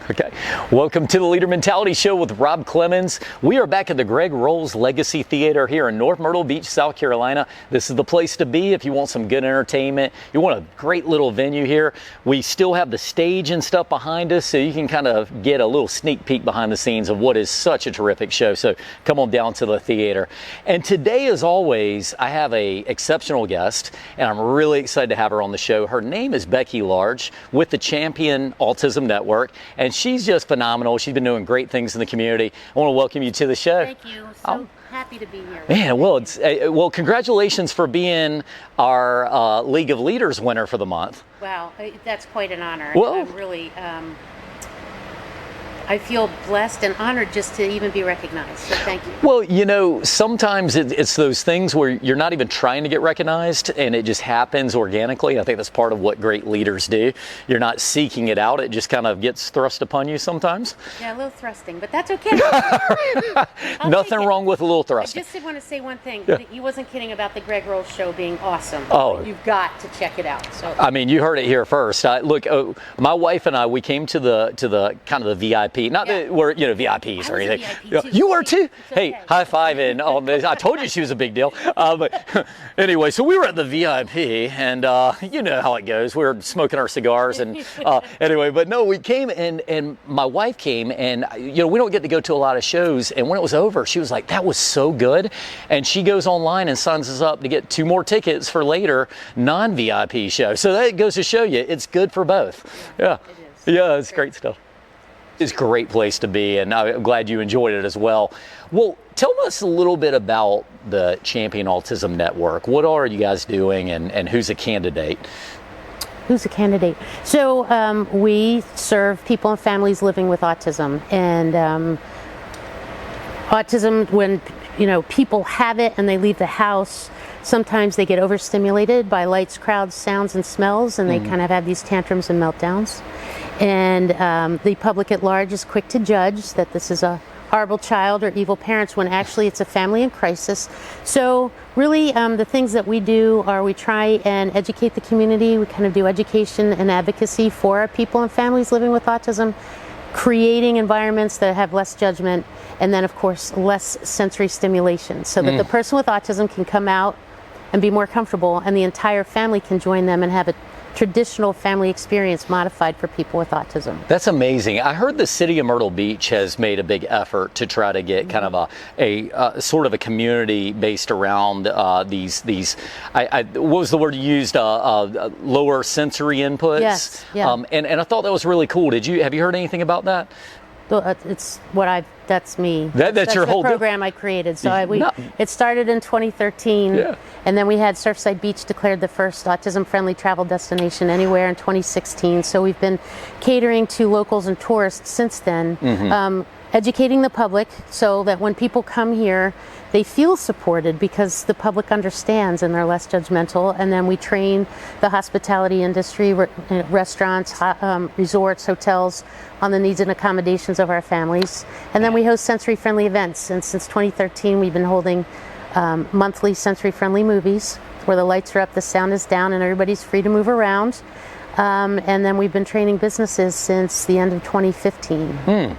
Okay, welcome to the Leader Mentality Show with Rob Clemens. We are back at the Greg Rolls Legacy Theater here in North Myrtle Beach, South Carolina. This is the place to be if you want some good entertainment. You want a great little venue here. We still have the stage and stuff behind us, so you can kind of get a little sneak peek behind the scenes of what is such a terrific show. So come on down to the theater. And today, as always, I have an exceptional guest, and I'm really excited to have her on the show. Her name is Becky Large with the Champion Autism Network, and she's just phenomenal. She's been doing great things in the community. I want to welcome you to the show. Thank you. So happy to be here. Man, well, congratulations for being our League of Leaders winner for the month. Wow, that's quite an honor. Well, I'm really, I feel blessed and honored just to even be recognized, so thank you. Well, you know, sometimes it's those things where you're not even trying to get recognized and it just happens organically. I think that's part of what great leaders do. You're not seeking it out. It just kind of gets thrust upon you sometimes. Yeah, a little thrusting, but that's okay. Nothing wrong with a little thrusting. I just did want to say one thing. Yeah. He wasn't kidding about the Greg Rolls show being awesome. Oh. You've got to check it out. So. I mean, you heard it here first. Look, my wife and I, we came to the kind of the VIP. Not that we're VIPs or anything. You were too. Hey, okay. high fiving on this. I told you she was a big deal. But anyway, so we were at the VIP, and you know how it goes. We were smoking our cigars, and anyway. But no, we came, and my wife came, and we don't get to go to a lot of shows. And when it was over, she was like, "That was so good," and she goes online and signs us up to get 2 more tickets for later non-VIP show. So that goes to show you, it's good for both. Yeah, it is. Yeah, it's great stuff. It's a great place to be, and I'm glad you enjoyed it as well. Well, tell us a little bit about the Champion Autism Network. What are you guys doing, and who's a candidate? Who's a candidate? So we serve people and families living with autism, and autism, when people have it and they leave the house, sometimes they get overstimulated by lights, crowds, sounds, and smells, and they kind of have these tantrums and meltdowns. And the public at large is quick to judge that this is a horrible child or evil parents, when actually it's a family in crisis. So really the things that we do are we try and educate the community. We kind of do education and advocacy for our people and families living with autism, creating environments that have less judgment, and then of course less sensory stimulation, so that the person with autism can come out and be more comfortable, and the entire family can join them and have a traditional family experience modified for people with autism. That's amazing. I heard the city of Myrtle Beach has made a big effort to try to get kind of a sort of a community based around these what was the word you used, lower sensory inputs. Yes, yeah. And I thought that was really cool. Have you heard anything about that? It's what that's me. That's your whole program I created. So it started in 2013, and then we had Surfside Beach declared the first Autism Friendly Travel Destination anywhere in 2016. So we've been catering to locals and tourists since then, educating the public so that when people come here, they feel supported because the public understands and they're less judgmental. And then we train the hospitality industry, restaurants, resorts, hotels, on the needs and accommodations of our families. And then we host sensory-friendly events. And since 2013, we've been holding monthly sensory-friendly movies where the lights are up, the sound is down, and everybody's free to move around. And then we've been training businesses since the end of 2015.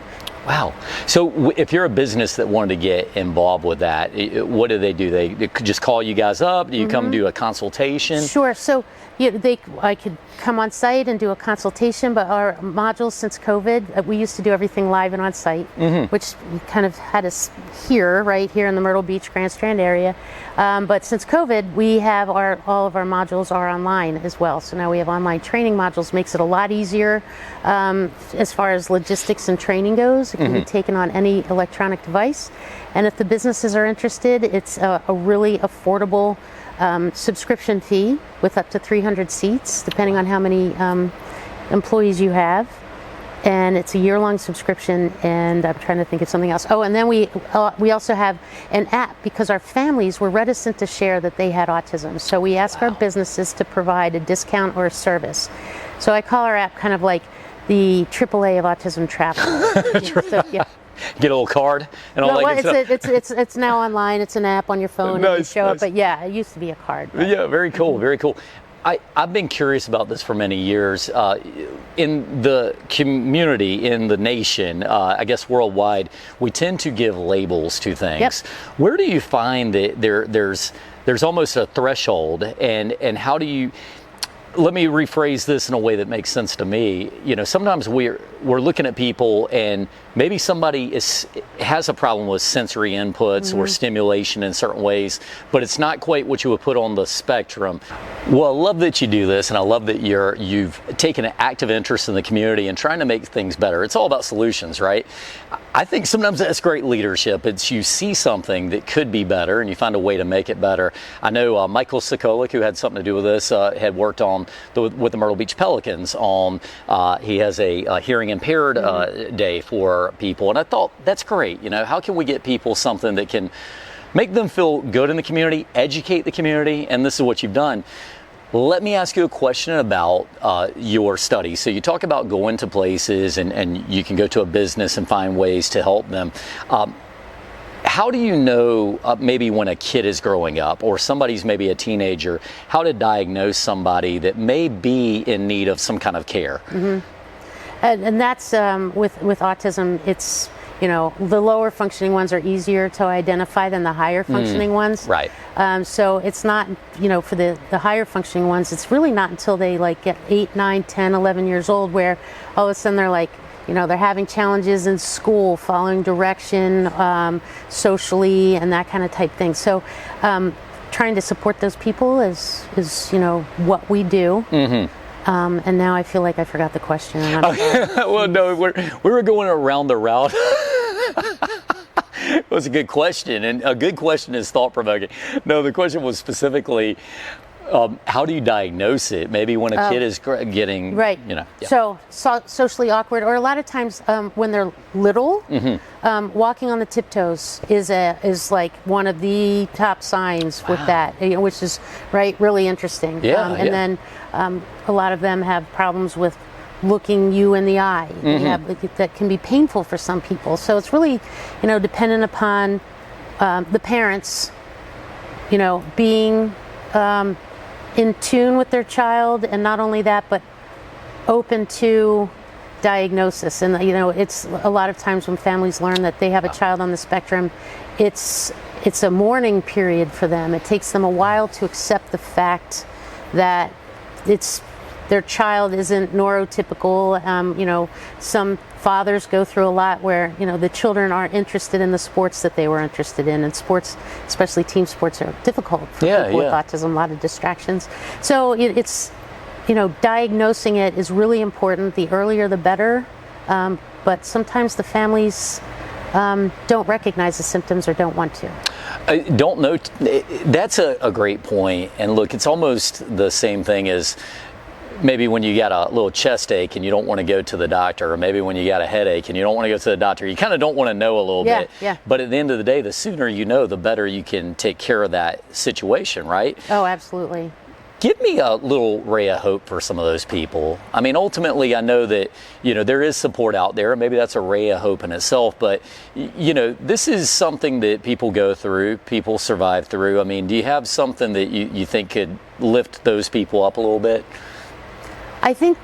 Wow. So if you're a business that wanted to get involved with that, what do? They could just call you guys up? Do you come do a consultation? Sure. So I could come on site and do a consultation, but our modules since COVID, we used to do everything live and on site, which kind of had us right here in the Myrtle Beach, Grand Strand area. But since COVID, we have all of our modules are online as well. So now we have online training modules, makes it a lot easier as far as logistics and training goes. It can be taken on any electronic device. And if the businesses are interested, it's a really affordable subscription fee with up to 300 seats, depending on how many employees you have. And it's a year-long subscription, and I'm trying to think of something else. Oh, and then we also have an app because our families were reticent to share that they had autism. So we ask our businesses to provide a discount or a service. So I call our app kind of like the AAA of autism travel. So, yeah. Get a little card and all that good stuff. It's now online. It's an app on your phone. Nice, and you show nice. it, but yeah, it used to be a card. Yeah, very cool, very cool. I've been curious about this for many years. In the community, in the nation, I guess worldwide, we tend to give labels to things. Yep. Where do you find that there's almost a threshold, and how do you? Let me rephrase this in a way that makes sense to me. You know, sometimes we're looking at people, and maybe somebody has a problem with sensory inputs or stimulation in certain ways, but it's not quite what you would put on the spectrum. Well, I love that you do this, and I love that you've taken an active interest in the community and trying to make things better. It's all about solutions, right? I think sometimes that's great leadership. It's you see something that could be better, and you find a way to make it better. I know Michael Sokolic, who had something to do with this, had worked on with the Myrtle Beach Pelicans. He has a hearing impaired day for people, and I thought that's great. You know, how can we get people something that can make them feel good in the community, educate the community, and this is what you've done. Let me ask you a question about your study. So you talk about going to places, and you can go to a business and find ways to help them. How do you know maybe when a kid is growing up, or somebody's maybe a teenager, how to diagnose somebody that may be in need of some kind of care? And that's with autism, it's, you know, the lower functioning ones are easier to identify than the higher functioning ones. Right. So it's not, you know, for the higher functioning ones, it's really not until they like get 8, 9, 10, 11 years old where all of a sudden they're like, you know, they're having challenges in school, following direction, socially, and that kind of type thing. So trying to support those people is you know, what we do. And now I feel like I forgot the question. And I'm sorry. Well, no, we were going around the route. It was a good question, and a good question is thought-provoking. No, the question was specifically, how do you diagnose it? Maybe when a kid is getting, right. You know. Yeah. So socially awkward, or a lot of times when they're little, walking on the tiptoes is like one of the top signs with that, you know, which is really interesting. Yeah, and then a lot of them have problems with looking you in the eye. That can be painful for some people. So it's really, you know, dependent upon the parents, you know, being in tune with their child, and not only that, but open to diagnosis. And you know, it's a lot of times when families learn that they have a child on the spectrum, it's a mourning period for them. It takes them a while to accept the fact that their child isn't neurotypical. You know, some fathers go through a lot where, you know, the children aren't interested in the sports that they were interested in, and sports, especially team sports, are difficult for people with autism, a lot of distractions. So it's, you know, diagnosing it is really important. The earlier the better, but sometimes the families don't recognize the symptoms or don't want to. I don't know. That's a great point. And look, it's almost the same thing as maybe when you got a little chest ache and you don't want to go to the doctor, or maybe when you got a headache and you don't want to go to the doctor. You kind of don't want to know a little bit. Yeah. But at the end of the day, the sooner you know, the better you can take care of that situation, right? Oh, absolutely. Give me a little ray of hope for some of those people. I mean, ultimately, I know that, you know, there is support out there. Maybe that's a ray of hope in itself. But, you know, this is something that people go through, people survive through. I mean, do you have something that you think could lift those people up a little bit? I think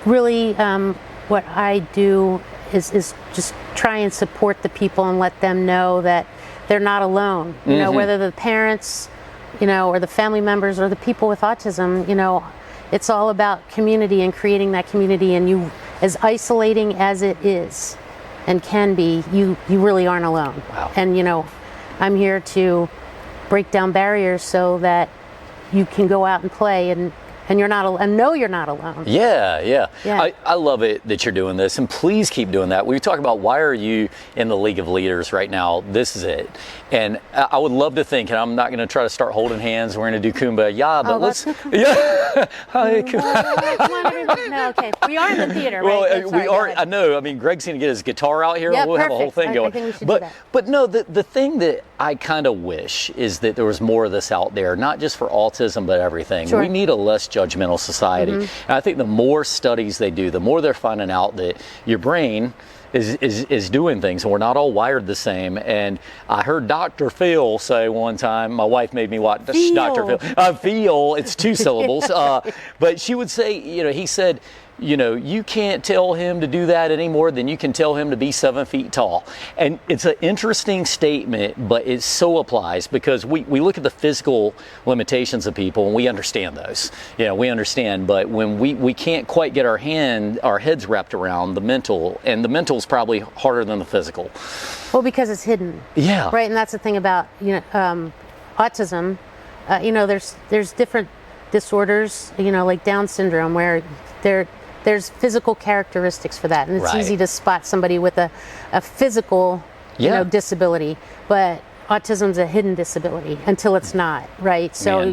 really what I do is just try and support the people and let them know that they're not alone. You know, whether the parents, you know, or the family members or the people with autism, you know, it's all about community and creating that community. And you, as isolating as it is and can be, you really aren't alone. Wow. And, you know, I'm here to break down barriers so that you can go out and play and you're not, and know you're not alone. Yeah. I love it that you're doing this, and please keep doing that. We talk about why are you in the League of Leaders right now. This is it. And I would love to think, and I'm not going to try to start holding hands. We're going to do Kumbaya, but let's. Yeah. Hi, Come on, everybody. No, okay. We are in the theater, right? Well, we are. I know. I mean, Greg's going to get his guitar out here. Yeah, we'll perfect. have a whole thing going. I think we should do that. But no, the thing that I kind of wish is that there was more of this out there, not just for autism, but everything. Sure. We need a less judgmental society. And I think the more studies they do, the more they're finding out that your brain is doing things, and we're not all wired the same. And I heard Dr. Phil say one time, my wife made me watch Dr. Phil. Phil, it's 2 syllables, but she would say, he said, you can't tell him to do that any more than you can tell him to be 7 feet tall. And it's an interesting statement, but it so applies, because we look at the physical limitations of people and we understand those. We understand, but when we can't quite get our heads wrapped around the mental, and the mental is probably harder than the physical. Well, because it's hidden. Yeah. Right, and that's the thing about autism. There's different disorders, like Down syndrome, where there's physical characteristics for that, and it's easy to spot somebody with a physical disability, but autism's a hidden disability until it's not, right? So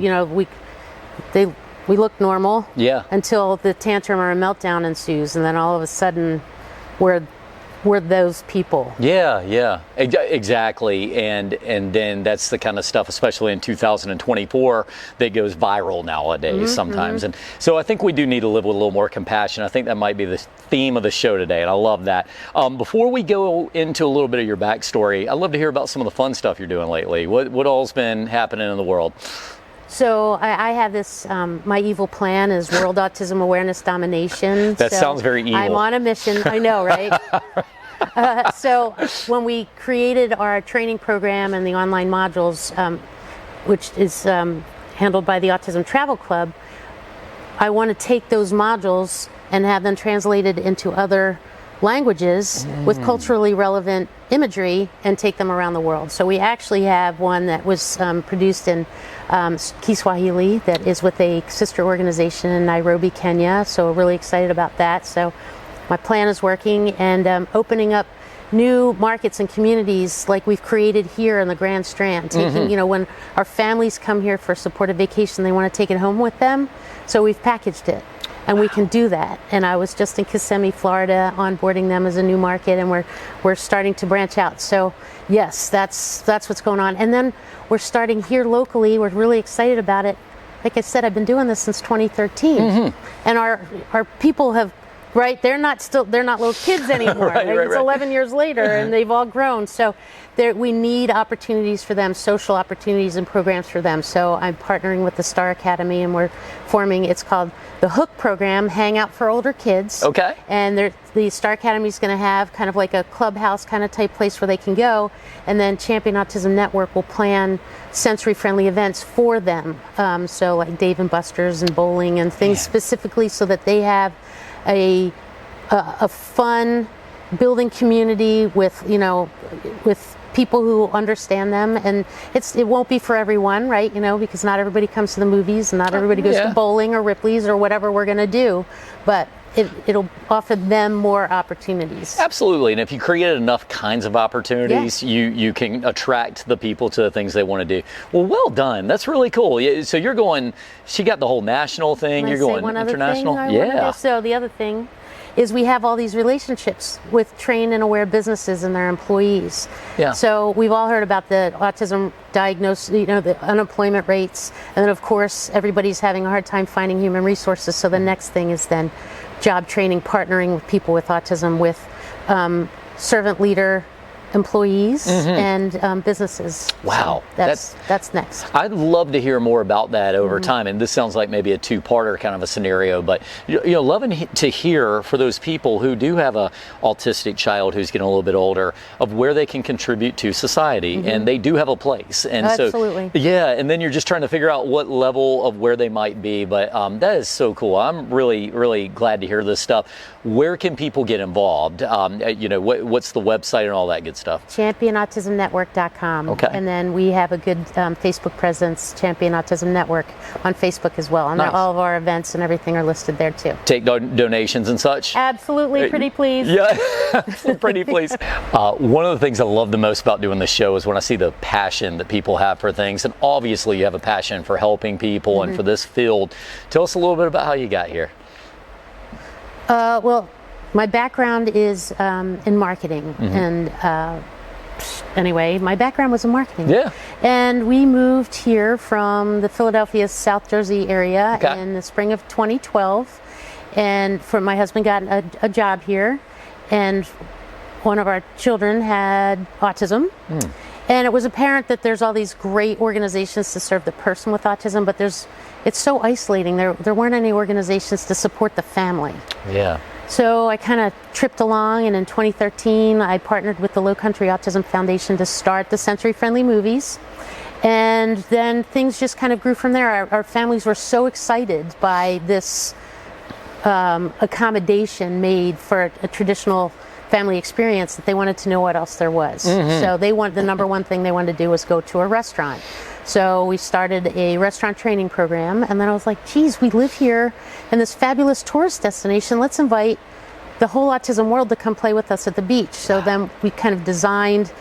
we look normal until the tantrum or a meltdown ensues, and then all of a sudden we're those people. Exactly. And then that's the kind of stuff, especially in 2024, that goes viral nowadays sometimes. And so I think we do need to live with a little more compassion. I think that might be the theme of the show today, and I love that. Before we go into a little bit of your backstory, I'd love to hear about some of the fun stuff you're doing lately. What all's been happening in the world? So I have this, my evil plan is World Autism Awareness Domination. That sounds very evil. I'm on a mission. I know, right? So when we created our training program and the online modules, which is handled by the Autism Travel Club, I want to take those modules and have them translated into other languages with culturally relevant imagery and take them around the world. So we actually have one that was produced in Kiswahili that is with a sister organization in Nairobi, Kenya. So we're really excited about that. So my plan is working, and opening up new markets and communities like we've created here in the Grand Strand. Taking, when our families come here for a supported vacation, they want to take it home with them. So we've packaged it. And we can do that. And I was just in Kissimmee, Florida, onboarding them as a new market, and we're starting to branch out. So yes, that's what's going on. And then we're starting here locally. We're really excited about it. Like I said, I've been doing this since 2013, and our people have. They're not little kids anymore. It's 11 years later, and they've all grown. So we need opportunities for them, social opportunities and programs for them. So I'm partnering with the Star Academy, and we're forming, it's called the Hook program, Hangout for Older Kids. Okay. And the Star Academy is going to have kind of like a clubhouse kind of type place where they can go. And then Champion Autism Network will plan sensory-friendly events for them. So like Dave and Buster's and bowling and things specifically so that they have a fun building community with people who understand them, and it won't be for everyone, right? Because not everybody comes to the movies, and not everybody goes to bowling or Ripley's or whatever we're going to do, but it'll offer them more opportunities. Absolutely, and if you create enough kinds of opportunities, you can attract the people to the things they want to do. Well done. That's really cool. So you're going. She got the whole national thing. You're going international. So the other thing is we have all these relationships with trained and aware businesses and their employees. So we've all heard about the autism diagnosis, the unemployment rates, and then of course everybody's having a hard time finding human resources. So the next thing is then job training, partnering with people with autism, with servant leader employees and businesses. Wow, so that's next. I'd love to hear more about that over time, and this sounds like maybe a two-parter kind of a scenario, but loving to hear for those people who do have a autistic child who's getting a little bit older, of where they can contribute to society, and they do have a place. And absolutely. So and then you're just trying to figure out what level of where they might be, but that is so cool. I'm really glad to hear this stuff. Where can people get involved? What's the website and all that good stuff? ChampionAutismNetwork.com. Okay. And then we have a good Facebook presence, Champion Autism Network, on Facebook as well. And all of our events and everything are listed there too. Take donations and such? Absolutely. Pretty please. Pretty please. One of the things I love the most about doing this show is when I see the passion that people have for things. And obviously you have a passion for helping people and for this field. Tell us a little bit about how you got here. Well, my background is in marketing, and anyway, my background was in marketing. And we moved here from the Philadelphia, South Jersey area in the spring of 2012, and my husband got a job here, and one of our children had autism. And it was apparent that there's all these great organizations to serve the person with autism, but it's so isolating. There weren't any organizations to support the family. Yeah. So I kind of tripped along, and in 2013, I partnered with the Low Country Autism Foundation to start the Sensory Friendly Movies. And then things just kind of grew from there. Our families were so excited by this accommodation made for a traditional family experience that they wanted to know what else there was. So the number one thing they wanted to do was go to a restaurant. So we started a restaurant training program, and then I was like, geez, we live here in this fabulous tourist destination. Let's invite the whole autism world to come play with us at the beach. So then we kind of designed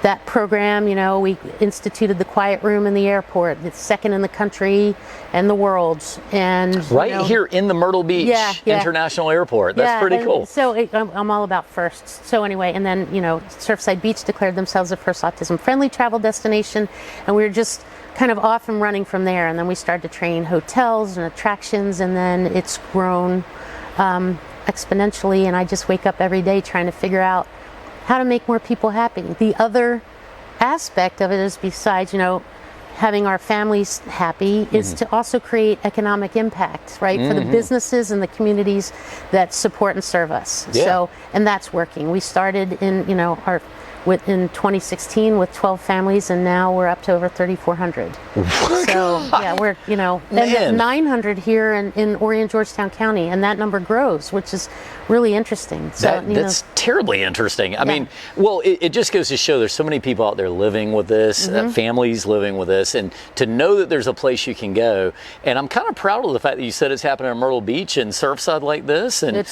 that program. We instituted the quiet room in the airport. It's second in the country and the world. And here in the Myrtle Beach International Airport. That's pretty cool. So I'm all about firsts. So anyway, and then Surfside Beach declared themselves the first autism friendly travel destination, and we were just kind of off and running from there. And then we started to train hotels and attractions, and then it's grown exponentially. And I just wake up every day trying to figure out how to make more people happy. The other aspect of it is, besides, having our families happy, is to also create economic impact, right? For the businesses and the communities that support and serve us. Yeah. So, and that's working. We started in, in 2016 with 12 families, and now we're up to over 3,400. So yeah, we're and 900 here in Orion Georgetown County, and that number grows, which is really interesting. So that's terribly interesting. I mean, well, it just goes to show there's so many people out there living with this, families living with this, and to know that there's a place you can go. And I'm kind of proud of the fact that you said it's happening in Myrtle Beach and Surfside like this, and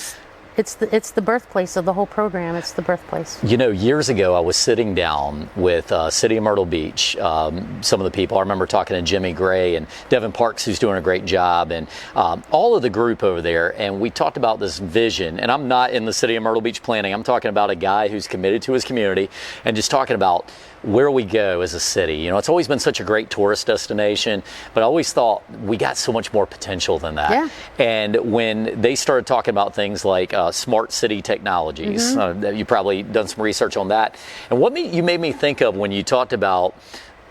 It's the birthplace of the whole program. It's the birthplace. Years ago, I was sitting down with City of Myrtle Beach, some of the people. I remember talking to Jimmy Gray and Devin Parks, who's doing a great job, and all of the group over there. And we talked about this vision. And I'm not in the City of Myrtle Beach planning. I'm talking about a guy who's committed to his community and just talking about where we go as a city. It's always been such a great tourist destination, but I always thought we got so much more potential than that. Yeah. And when they started talking about things like smart city technologies, you probably done some research on that. And what you made me think of when you talked about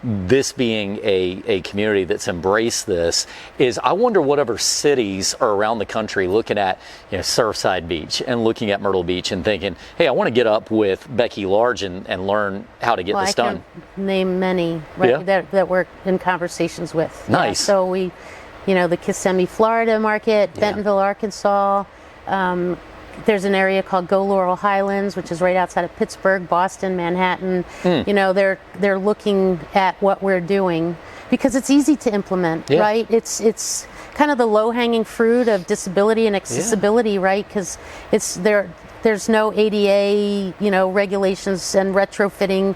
this being a community that's embraced this is, I wonder what other cities are around the country looking at Surfside Beach and looking at Myrtle Beach and thinking, hey, I want to get up with Becky Large and learn how to get this done. I can name many that we're in conversations with. Nice. So we, the Kissimmee, Florida market, Bentonville, Arkansas. There's an area called Go Laurel Highlands, which is right outside of Pittsburgh, Boston, Manhattan. They're looking at what we're doing because it's easy to implement, right? It's kind of the low-hanging fruit of disability and accessibility, right? Because there's no ADA, regulations and retrofitting.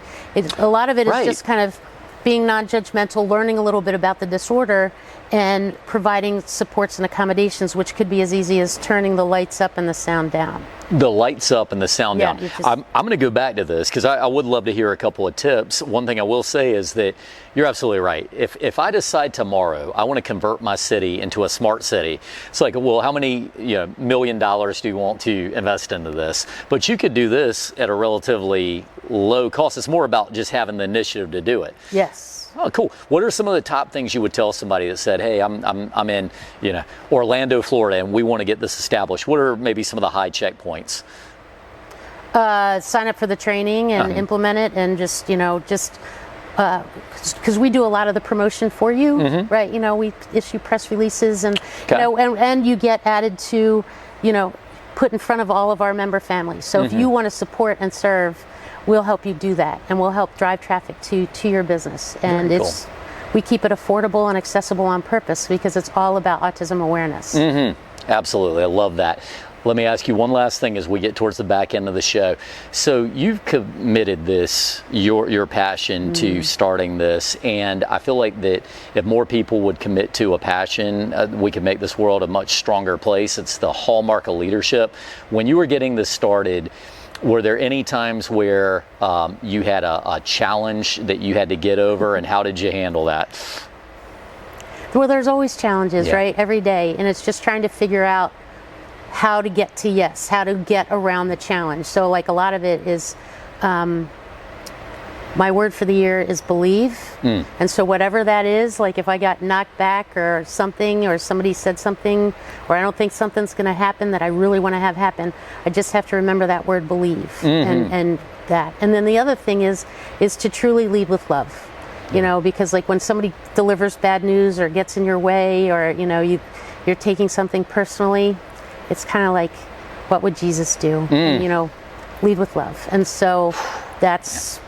A lot of it is just kind of being non-judgmental, learning a little bit about the disorder, and providing supports and accommodations, which could be as easy as turning the lights up and the sound down. The lights up and the sound down. I'm going to go back to this because I would love to hear a couple of tips. One thing I will say is that you're absolutely right. If I decide tomorrow I want to convert my city into a smart city, it's like, well, how many $1 million do you want to invest into this? But you could do this at a relatively low cost. It's more about just having the initiative to do it. Yes. Oh, cool. What are some of the top things you would tell somebody that said, hey, I'm in, Orlando, Florida, and we want to get this established? What are maybe some of the high checkpoints? Sign up for the training and implement it, and just because we do a lot of the promotion for you, right? We issue press releases, and and you get added to, put in front of all of our member families. So if you want to support and serve, we'll help you do that, and we'll help drive traffic to your business. And we keep it affordable and accessible on purpose because it's all about autism awareness. Absolutely, I love that. Let me ask you one last thing as we get towards the back end of the show. So you've committed this, your passion to starting this, and I feel like that if more people would commit to a passion, we could make this world a much stronger place. It's the hallmark of leadership. When you were getting this started, were there any times where you had a challenge that you had to get over, and how did you handle that? Well, there's always challenges, right? Every day. And it's just trying to figure out how to get to yes, how to get around the challenge. So like a lot of it is, my word for the year is believe. And so whatever that is, like if I got knocked back or something, or somebody said something, or I don't think something's going to happen that I really want to have happen, I just have to remember that word believe. And that. And then the other thing is to truly lead with love. You know, because like when somebody delivers bad news or gets in your way, or you know, you're taking something personally, it's kind of like, what would Jesus do? And, you know, lead with love. And so that's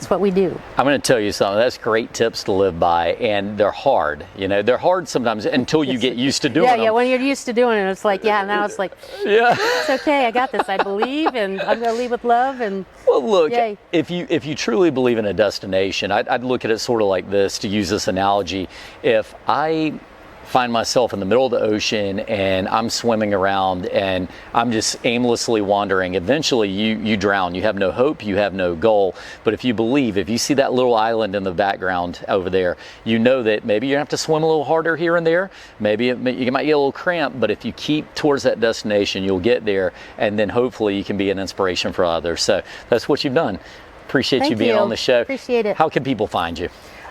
what we do. I'm going to tell you something. That's great tips to live by, and they're hard. You know, they're hard sometimes until you get used to doing them. Yeah, when you're used to doing it, it's like, now it's like, it's okay, I got this. I believe, and I'm going to lead with love. And well, look, yay. if you truly believe in a destination, I'd look at it sort of like this, to use this analogy. If I find myself in the middle of the ocean and I'm swimming around and I'm just aimlessly wandering, eventually you drown. You have no hope, you have no goal. But if you believe, if you see that little island in the background over there, you know that maybe you have to swim a little harder here and there. Maybe you might get a little cramped, but if you keep towards that destination, you'll get there, and then hopefully you can be an inspiration for others. So that's what you've done. Appreciate you being on the show. Appreciate it. How can people find you?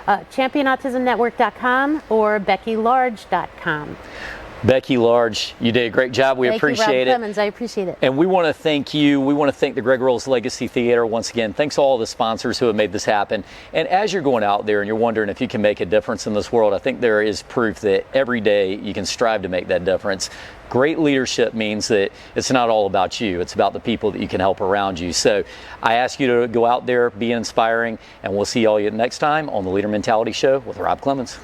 ChampionAutismNetwork.com or BeckyLarge.com. Becky Large, you did a great job. We appreciate it. Rob Clemens, I appreciate it. And we want to thank you. We want to thank the Greg Rolls Legacy Theater once again. Thanks to all the sponsors who have made this happen. And as you're going out there and you're wondering if you can make a difference in this world, I think there is proof that every day you can strive to make that difference. Great leadership means that it's not all about you. It's about the people that you can help around you. So I ask you to go out there, be inspiring, and we'll see you all next time on the Leader Mentality Show with Rob Clemens.